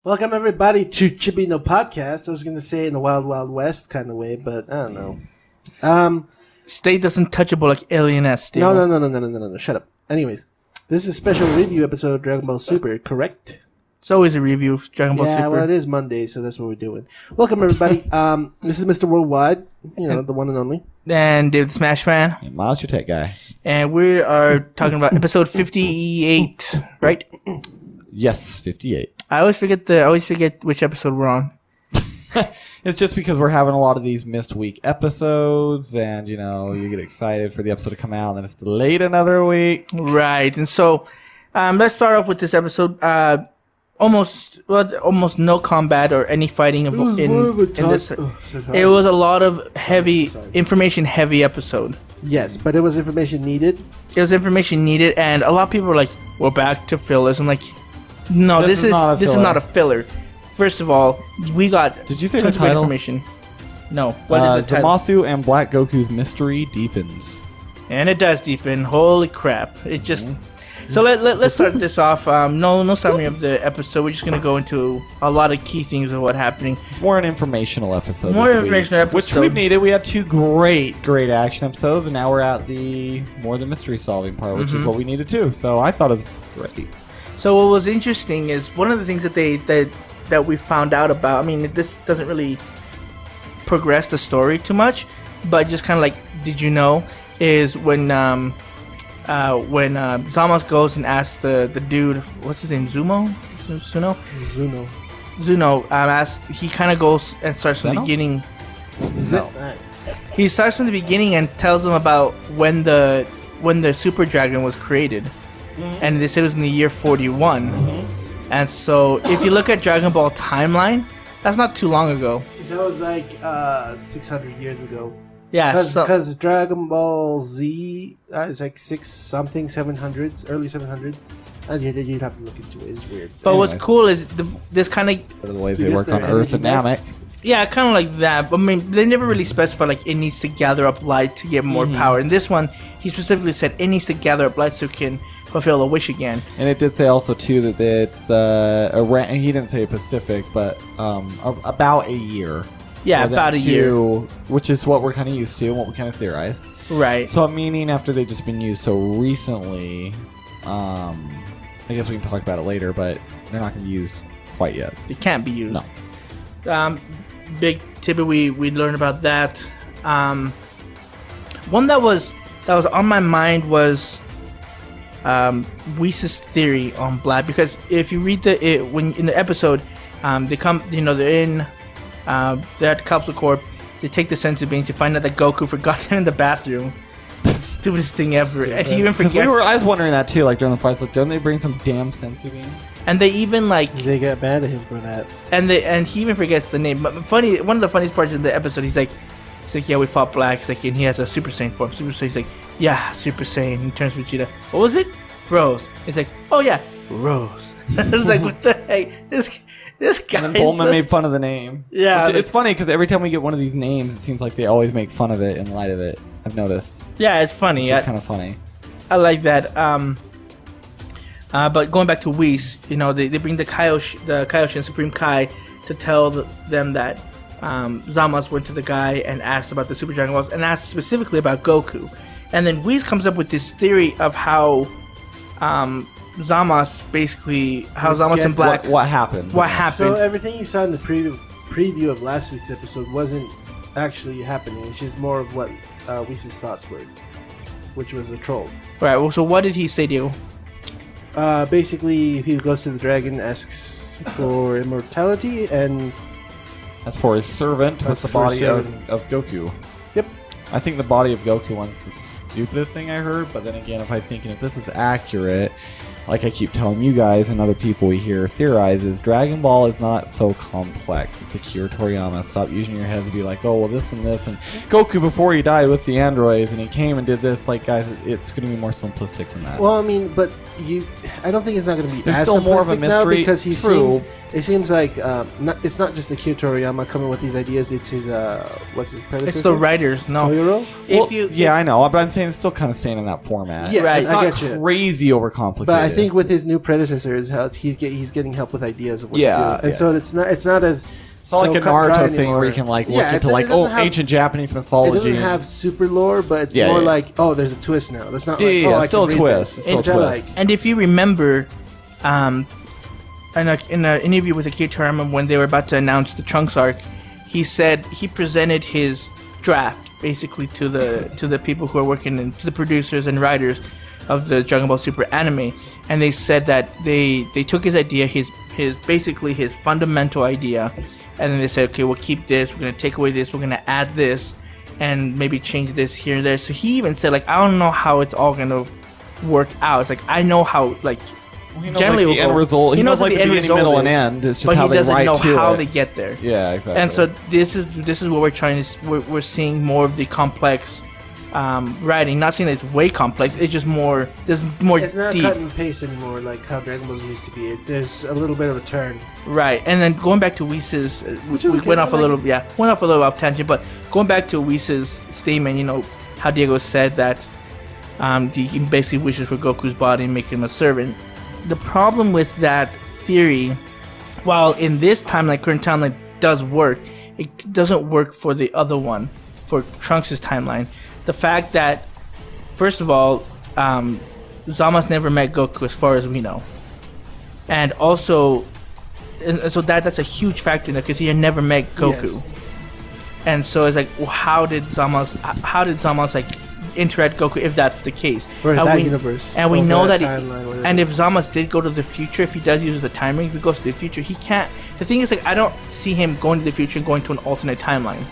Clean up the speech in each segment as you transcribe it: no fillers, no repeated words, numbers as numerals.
Welcome everybody to Chibi no podcast. I was going to say in the Wild Wild West kind of way, but I don't know. Stay doesn't touchable like Alien-esque. No. Shut up. Anyways, this is a special review episode of Dragon Ball Super, correct? It's always a review of Dragon Ball Super. Yeah, well, it is Monday, so that's what we're doing. Welcome everybody. This is Mr. Worldwide, the one and only. And David Smash Fan. Hey, Miles, your tech guy. And we are talking about episode 58, right? Yes, 58. I always forget which episode we're on. It's just because we're having a lot of these missed week episodes, and you get excited for the episode to come out, and then it's delayed another week. Right, and so let's start off with this episode. Almost no combat or any fighting in this. It was a lot of information-heavy episode. Yes, but it was information needed. It was information needed, and a lot of people were like, "We're back to fillers." I'm like, "No, this is not a filler." First of all, we got Did you say the title? Information. No, what is the title? Zamasu and Black Goku's mystery deepens. And it does deepen. Holy crap! It just. So let's start this off. No summary of the episode. We're just gonna go into a lot of key things of what's happening. It's more an informational episode. Which we've needed. We had two great action episodes, and now we're at the more the mystery solving part, which is what we needed too. So I thought it was great. So what was interesting is one of the things that we found out about. I mean, this doesn't really progress the story too much, but just kind of like, did you know? Is when Zamasu goes and asks the dude, what's his name, Zuno. He kind of goes and starts from the beginning. He starts from the beginning and tells them about when the Super Dragon was created, and they said it was in the year 41. And so, if you look at Dragon Ball timeline, that's not too long ago. That was like 600 years ago. Yeah, because Dragon Ball Z is like 700s, early 700s. And you'd have to look into it. It's weird. But what's cool is this kind of the ways they work on Earth and Namek. Yeah, kind of like that. But I mean, they never really specify like it needs to gather up light to get more power. In this one, he specifically said it needs to gather up light so it can fulfill a wish again. And it did say also too that it's he didn't say Pacific, but about a year. Yeah, about a year. Which is what we're kind of used to and what we kind of theorized. Right. So, meaning after they've just been used so recently, I guess we can talk about it later, but they're not going to be used quite yet. They can't be used. No. Big tidbit we learned about that. One that was on my mind was Whis' theory on Black, because if you read when in the episode, they come, they're in. They're at the Capsule Corp. They take the senzu beans to find out that Goku forgot them in the bathroom. The stupidest thing ever. And he even forgets. I was wondering that too. Like during the fights, like, don't they bring some damn senzu beans? And they even they got mad at him for that. And he even forgets the name. But one of the funniest parts in the episode, he's like, yeah, we fought Black. He's like, and he has a Super Saiyan form. Super Saiyan. He's like, yeah, Super Saiyan. He turns Vegeta. What was it? Rose. He's like, oh yeah, Rose. I was like, what the heck? This guy. And then Bulma made fun of the name. Yeah. It's funny because every time we get one of these names, it seems like they always make fun of it in light of it. I've noticed. Yeah, it's funny. It's kind of funny. I like that. But going back to Whis, they bring the Kaioshin Supreme Kai to tell them that Zamasu went to the guy and asked about the Super Dragon Balls and asked specifically about Goku. And then Whis comes up with this theory of how Zamasu and Black... What happened? What happened. So everything you saw in the preview of last week's episode wasn't actually happening. It's just more of what Whis' thoughts were, which was a troll. Right, well, so what did he say to you? Basically, he goes to the dragon, asks for immortality, and... That's for his servant. That's the body of Goku. Yep. I think the body of Goku one's the stupidest thing I heard, but then again, if I'm thinking if this is accurate, like I keep telling you guys and other people we hear theorize, is Dragon Ball is not so complex. It's Akira Toriyama. Stop using your head to be like, oh, well, this and this. And Goku, before he died with the androids, and he came and did this, like, guys, it's going to be more simplistic than that. Well, I mean, but I don't think it's not going to be There's as still more of a mystery. Because it seems like it's not just Akira Toriyama coming with these ideas. It's his what's his predecessor? It's the writers. No, Toyoro? I know, but I'm saying it's still kind of staying in that format. Yeah, right. It's not crazy overcomplicated. But I think with his new predecessors, he's getting help with ideas of what to do, and so it's not as it's not like a Naruto thing where you can like look into like ancient Japanese mythology. It doesn't have super lore, but it's more like there's a twist now. That's not it's still a twist. And if you remember, in an interview with Akira Toriyama when they were about to announce the Trunks arc, he said he presented his draft basically to the people who are working to the producers and writers of the Dragon Ball Super anime, and they said that they took his idea, his basically his fundamental idea, and then they said, okay, we'll keep this, we're gonna take away this, we're gonna add this, and maybe change this here and there. So he even said, like, I don't know how it's all gonna work out. It's like, I know how, like, generally like the end result. He knows like the beginning, middle, and end. It's just how they write to it. But he doesn't know how they get there. Yeah, exactly. And so this is what we're trying to. We're seeing more of the complex writing. Not saying that it's way complex. It's just more. There's more. It's not deep. cut and paste anymore like how Dragon Ball used to be. There's a little bit of a turn. Right, and then going back to Whis', we went off a little off tangent, but going back to Whis' statement, you know, how Diego said that he basically wishes for Goku's body and make him a servant. The problem with that theory, while in this timeline, current timeline does work, it doesn't work for the other one, for Trunks' timeline. The fact that, first of all, Zamasu never met Goku as far as we know. And also, and so that's a huge factor because he had never met Goku. Yes. And so it's like, well, how did Zamasu like interact Goku if that's the case? For that universe. And we know that and if Zamasu did go to the future, if he does use the time ring, if he goes to the future, he can't. The thing is, like, I don't see him going to the future and going to an alternate timeline.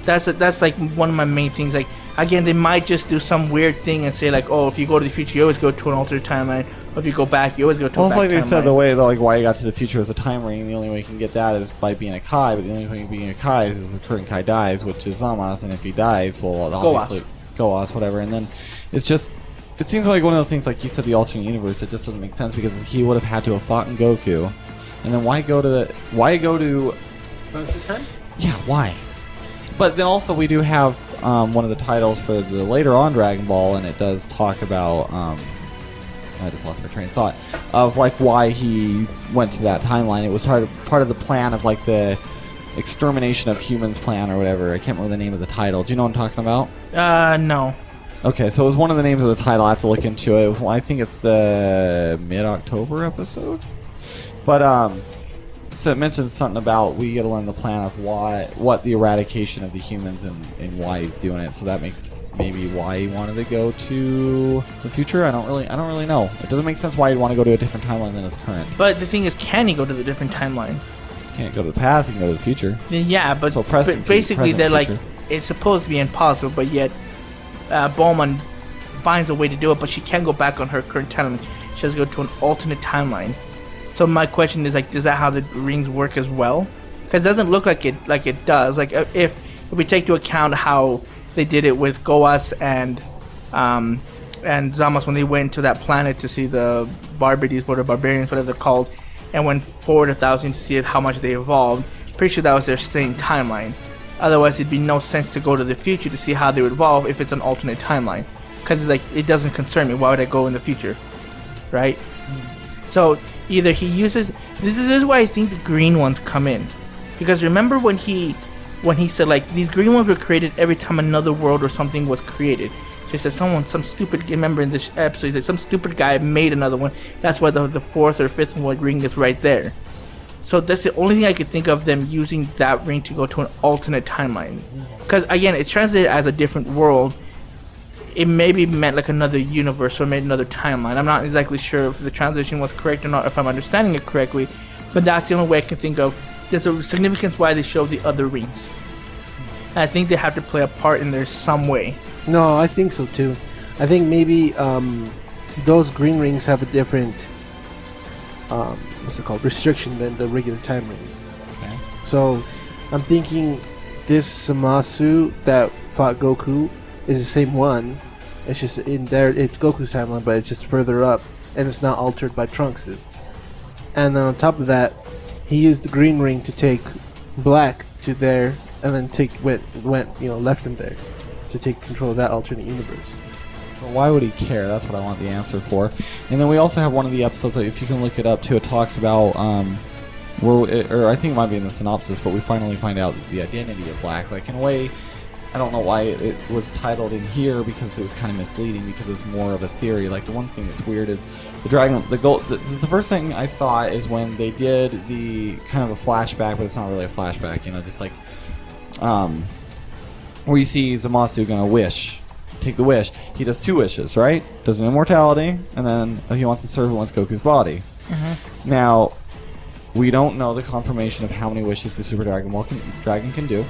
That's like one of my main things. Like, again, they might just do some weird thing and say like, oh, if you go to the future, you always go to an alternate timeline. Or if you go back, you always go to a back timeline. Well, it's like they said, the way like why you got to the future is a time ring. The only way you can get that is by being a Kai. But the only way being a Kai is the current Kai dies, which is Zamasu. And if he dies, well, obviously Goas, whatever. And then it's just, it seems like one of those things, like you said, the alternate universe. It just doesn't make sense because he would have had to have fought in Goku, and then why go to Trunks' time? Yeah, why? But then also we do have one of the titles for the later on Dragon Ball, and it does talk about I just lost my train of thought of like why he went to that timeline. It was part of the plan of like the extermination of humans plan or whatever. I can't remember the name of the title. Do you know what I'm talking about? No. Okay, so it was one of the names of the title. I have to look into it. I think it's the mid-October episode. But so it mentions something about we got to learn the plan of what the eradication of the humans and why he's doing it. So that makes maybe why he wanted to go to the future. I don't really know. It doesn't make sense why he'd want to go to a different timeline than his current. But the thing is, can he go to the different timeline? He can't go to the past. He can go to the future. Yeah, but, so basically they're like, it's supposed to be impossible, but yet Bulma finds a way to do it. But she can't go back on her current timeline. She has to go to an alternate timeline. So my question is, like, does that how the rings work as well? Because it doesn't look like it does. Like, if we take into account how they did it with Goas and Zamasu when they went to that planet to see the Barbarians, whatever they're called, and went forward 1,000 to see how much they evolved. Pretty sure that was their same timeline. Otherwise, it'd be no sense to go to the future to see how they would evolve if it's an alternate timeline. Because it's like, it doesn't concern me. Why would I go in the future, right? So either he uses this is why I think the green ones come in, because remember when he said like these green ones were created every time another world or something was created. So he said some stupid, remember in this episode he said some stupid guy made another one. That's why the fourth or fifth one ring is right there. So that's the only thing I could think of them using that ring to go to an alternate timeline, because again it's translated as a different world. It maybe meant like another universe or made another timeline. I'm not exactly sure if the translation was correct or not, if I'm understanding it correctly, but that's the only way I can think of. There's a significance why they show the other rings. And I think they have to play a part in there some way. No, I think so too. I think maybe those green rings have a different restriction than the regular time rings. Okay. So I'm thinking this Zamasu that fought Goku is the same one. It's just in there, it's Goku's timeline, but it's just further up, and it's not altered by Trunks's. And then on top of that, he used the green ring to take Black to there, and then left him there to take control of that alternate universe. Why would he care? That's what I want the answer for. And then we also have one of the episodes, if you can look it up too, it talks about, or I think it might be in the synopsis, but we finally find out the identity of Black. Like, in a way, I don't know why it was titled in here, because it was kind of misleading, because it's more of a theory. Like, the one thing that's weird is the first thing I thought is when they did the kind of a flashback, but it's not really a flashback, just like, where you see Zamasu gonna take the wish. He does 2 wishes, right? Does an immortality, and then he wants to serve once Goku's body. Mm-hmm. Now, we don't know the confirmation of how many wishes the Super Dragon can do.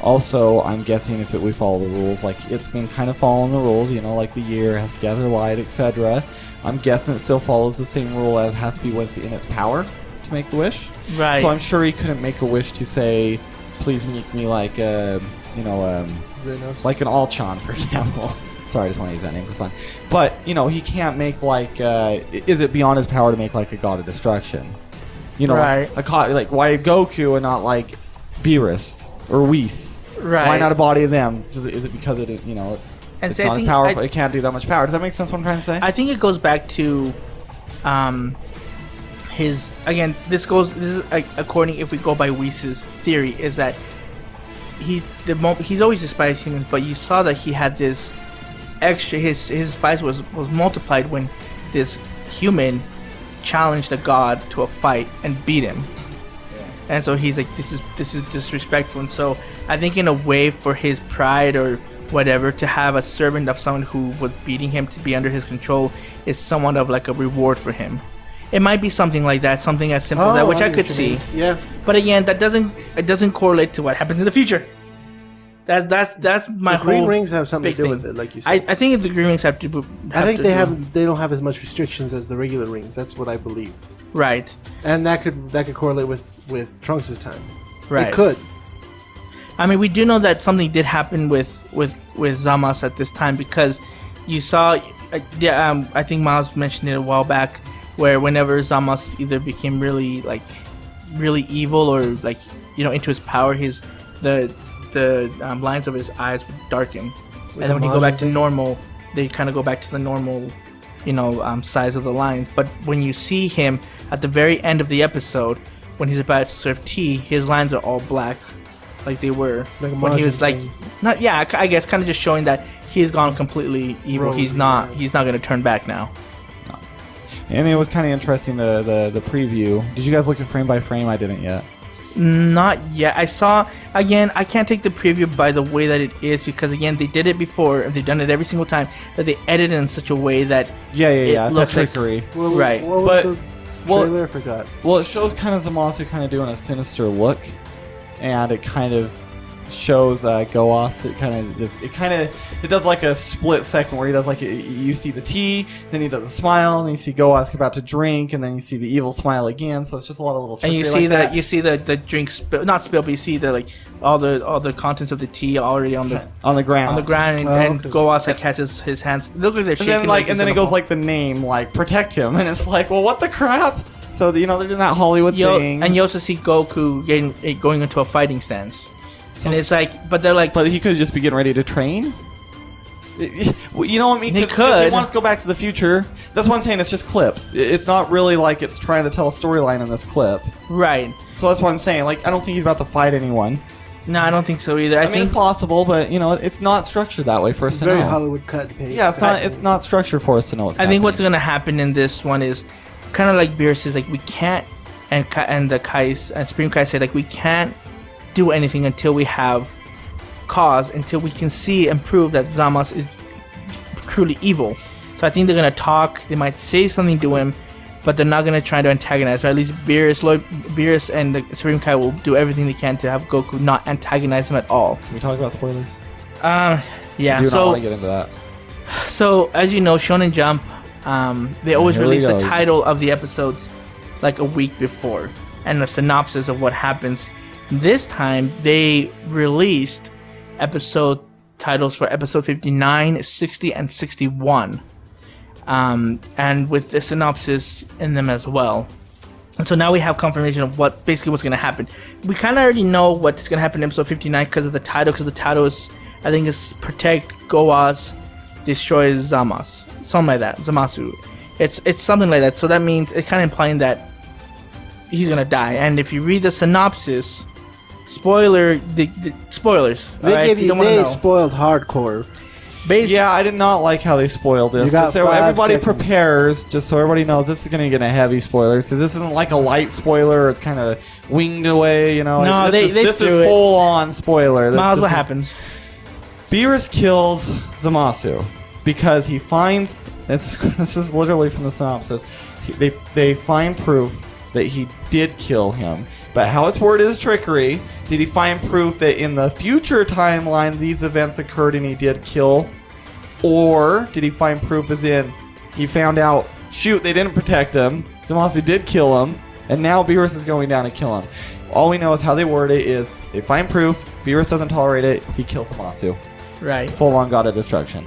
Also, I'm guessing if we follow the rules, like it's been kind of following the rules, like the year has to gather light, etc. I'm guessing it still follows the same rule as has to be when it's in its power to make the wish. Right. So I'm sure he couldn't make a wish to say, please make me like like an Alchan, for example. Sorry, I just want to use that name for fun. But, he can't make like, is it beyond his power to make like a god of destruction? Right. Like why Goku and not like Beerus or Whis? Right. Why not a body of them? Is it because it's not as powerful? It can't do that much power. Does that make sense what I'm trying to say? I think it goes back to his, again, this is according, if we go by Whis' theory, is that he's always despised humans, but you saw that he had this extra, his spice was multiplied when this human challenged a god to a fight and beat him. And so he's like, this is disrespectful. And so I think in a way, for his pride or whatever, to have a servant of someone who was beating him to be under his control is somewhat of like a reward for him. It might be something like that, something as simple as that, which I could see. Yeah. But again, it doesn't correlate to what happens in the future. That's my whole. The green rings have something to do with it, like you said. I think the green rings have to. They don't have as much restrictions as the regular rings. That's what I believe. Right. And that could correlate with Trunks' time. Right. It could. I mean, we do know that something did happen with Zamasu at this time, because you saw, I think Miles mentioned it a while back, where whenever Zamasu either became really evil or like into his power, the lines of his eyes would darken, and then when he go back to normal, they kind of go back to the normal, size of the lines. But when you see him at the very end of the episode, when he's about to serve tea, his lines are all black, like they were when he was like, not I guess kind of just showing that he's gone completely evil. He's not going to turn back now. No. And it was kind of interesting the preview. Did you guys look at frame by frame? I didn't yet. Not yet. I saw, again, I can't take the preview by the way that it is, because again, they did it before, and they've done it every single time, that they edit it in such a way that it looks like trickery. Right. What was the trailer? I forgot. Well, it shows kind of Zamasu kind of doing a sinister look, and it kind of shows Goas. It does like a split second where he does like you see the tea, then he does a smile, and then you see Goas about to drink, and then you see the evil smile again. So it's just a lot of little trickery. And you see the drink spill, not spill, but you see the all the contents of the tea already on the ground, and Goas catches his hands. Look like they're shaking. And then it goes like the name, like protect him, and it's like, well, what the crap? So they're doing that Hollywood thing, and you also see Goku going into a fighting stance. And it's like, but they're like, but he could just be getting ready to train. You know what I mean? He could. If he wants to go back to the future, that's what I'm saying. It's just clips. It's not really like it's trying to tell a storyline in this clip. Right. So that's what I'm saying. Like, I don't think he's about to fight anyone. No, I don't think so either. I mean, it's possible, but it's not structured that way for us to know. Very Hollywood cut and paste. Yeah, it's not structured for us to know what's happening. I think what's going to happen in this one is kind of like Beerus is like, we can't, and the Kais and Supreme Kai said, like, we can't do anything until we have cause, until we can see and prove that Zamasu is truly evil. So I think they're gonna talk. They might say something to him, but they're not gonna try to antagonize. Or at least Beerus and the Supreme Kai will do everything they can to have Goku not antagonize him at all. Can we talk about spoilers? Yeah. I do not want to get into that. So as you know, Shonen Jump, they always release the title of the episodes like a week before, and the synopsis of what happens. This time, they released episode titles for episode 59, 60, and 61. And with the synopsis in them as well. And so now we have confirmation of what's going to happen. We kind of already know what's going to happen in episode 59 because of the title. Because the title is, I think, is Protect Goas destroys something like that. Zamasu. It's something like that. So that means it's kind of implying that he's gonna die. And if you read the synopsis, spoilers. They spoiled hardcore. Yeah, I did not like how they spoiled this. Just so everybody prepares, just so everybody knows this is going to get a heavy spoilers, because this isn't like a light spoiler. It's kind of winged away, you know. No, this is full on spoiler. Miles, what happens? Beerus kills Zamasu because he finds this is literally from the synopsis. They find proof that he did kill him. But how it's worded is trickery. Did he find proof that in the future timeline these events occurred and he did kill? Or did he find proof as in he found out, shoot, they didn't protect him, Zamasu did kill him, and now Beerus is going down to kill him? All we know is how they word it is they find proof, Beerus doesn't tolerate it, he kills Zamasu. Right. Full on god of destruction.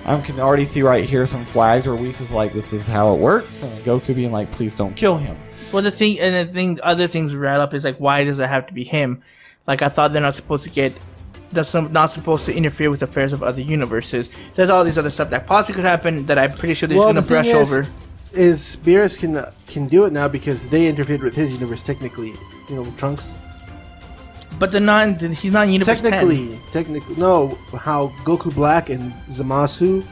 I can already see right here some flags where Whis is like, this is how it works, and Goku being like, please don't kill him. Well, other things we read up is like, why does it have to be him? Like, I thought they're not supposed to interfere with affairs of other universes. There's all these other stuff that possibly could happen that I'm pretty sure they're just gonna brush over. Is Beerus can do it now because they interfered with his universe technically, Trunks. But he's not in universe 10. Technically, no. How Goku Black and Zamasu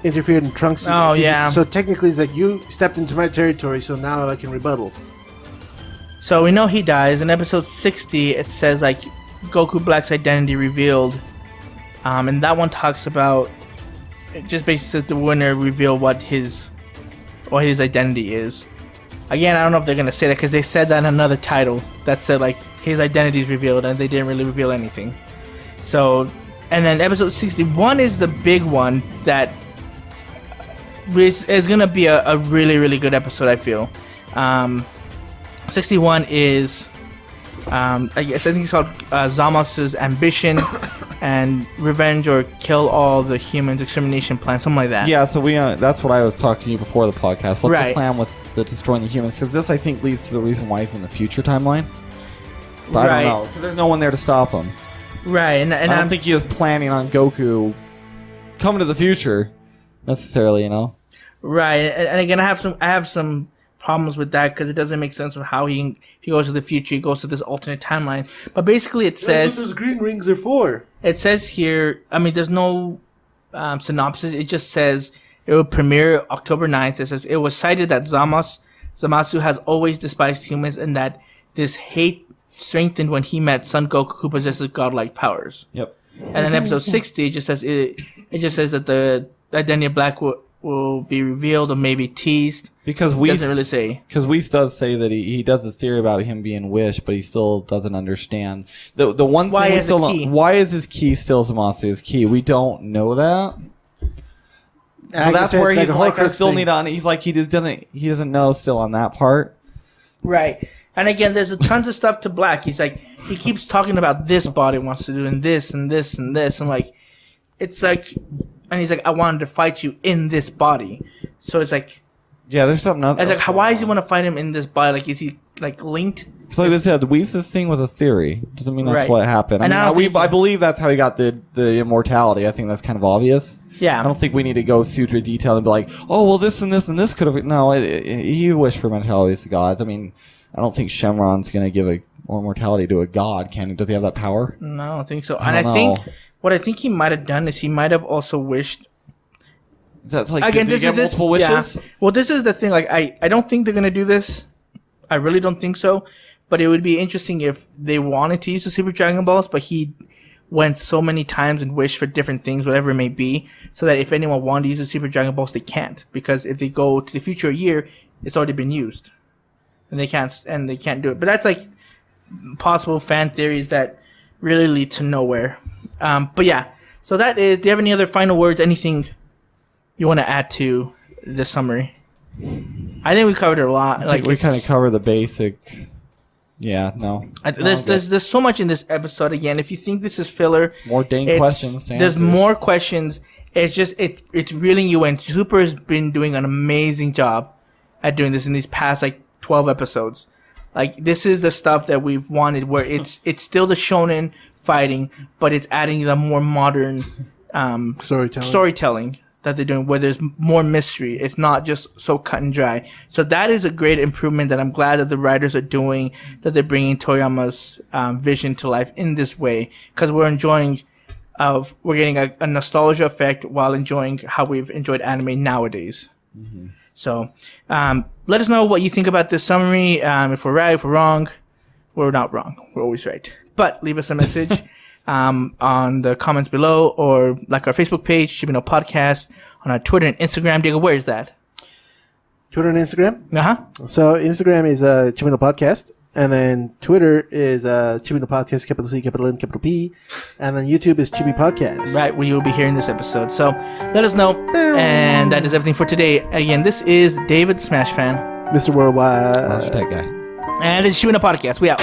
interfered in Trunks. Oh, yeah. So technically, it's like you stepped into my territory, so now I can rebuttal. So we know he dies. In episode 60, it says like Goku Black's identity revealed, and that one talks about it. Just basically says the winner reveal what his identity is. Again, I don't know if they're gonna say that because they said that in another title that said like his identity is revealed, and they didn't really reveal anything. So, and then episode 61 is the big one that. It's gonna be a really, really good episode, I feel. 61 is, I think it's called Zamasu's Ambition and Revenge or Kill All the Humans Extermination Plan, something like that. Yeah, so that's what I was talking to you before the podcast. What's the plan with the destroying the humans? Because this, I think, leads to the reason why he's in the future timeline. But I don't know, because there's no one there to stop him. Right, and I don't think he was planning on Goku coming to the future, necessarily, Right, and again, I have some problems with that because it doesn't make sense of how he goes to the future, he goes to this alternate timeline. But basically, it says that's what those green rings are for. It says here, I mean, there's no synopsis. It just says it will premiere October 9th. It says it was cited that Zamasu has always despised humans and that this hate strengthened when he met Son Goku, who possesses godlike powers. Yep. And then episode 60, it just says that the identity of Black will be revealed or maybe teased. Because Whis doesn't really say. Because Whis does say that he does this theory about him being Wish, but he still doesn't understand the one thing we still don't. Why is his key still Zamasu's key? We don't know that. So that's where he's like, I still need on. He's like, he doesn't know still on that part. Right. And again, there's tons of stuff to Black. He's like, he keeps talking about this body wants to do and this and this and this and like, it's like. And he's like, I wanted to fight you in this body. So it's like... Yeah, there's something else. It's like, why does he want to fight him in this body? Like, is he, like, linked? So like I said, Whis' thing was a theory. Doesn't mean that's what happened. I believe that's how he got the immortality. I think that's kind of obvious. Yeah. I don't think we need to go super detailed and be like, oh, well, this and this and this could have... No, he wished for immortality to gods. I mean, I don't think Shenron's going to give immortality to a god, can he? Does he have that power? No, I don't think so. I think... What I think he might have done is he might have also wished. That's like, again, does he get multiple wishes? Yeah. Well, this is the thing. Like, I don't think they're gonna do this. I really don't think so. But it would be interesting if they wanted to use the Super Dragon Balls, but he went so many times and wished for different things, whatever it may be, so that if anyone wanted to use the Super Dragon Balls, they can't, because if they go to the future year, it's already been used, and they can't do it. But that's like possible fan theories that really lead to nowhere. But yeah, so that is. Do you have any other final words? Anything you want to add to the summary? I think we covered it a lot. Like we kind of cover the basic. Yeah, no. There's so much in this episode. Again, if you think this is filler, more dang questions. There's more questions. It's just it's reeling you in. Super has been doing an amazing job at doing this in these past 12 episodes. Like, this is the stuff that we've wanted, where it's still the shonen fighting, but it's adding the more modern storytelling that they're doing, where there's more mystery. It's not just so cut and dry. So that is a great improvement that I'm glad that the writers are doing, that they're bringing Toriyama's vision to life in this way, because we're getting a nostalgia effect while enjoying how we've enjoyed anime nowadays. Mm-hmm. So let us know what you think about this summary. If we're right, if we're wrong. We're not wrong. We're always right. But leave us a message on the comments below, or like our Facebook page, Chibi no Podcast, on our Twitter and Instagram. Diego, where is that? Twitter and Instagram? Uh-huh. So Instagram is Chibi no Podcast, and then Twitter is Chibi no Podcast, capital C, capital N, capital P, and then YouTube is Chibi Podcast. Right, where you'll be hearing this episode. So let us know. And that is everything for today. Again, this is David Smash Fan. Mr. Worldwide. Monster Tech Guy. And it's Chibi no Podcast. We out.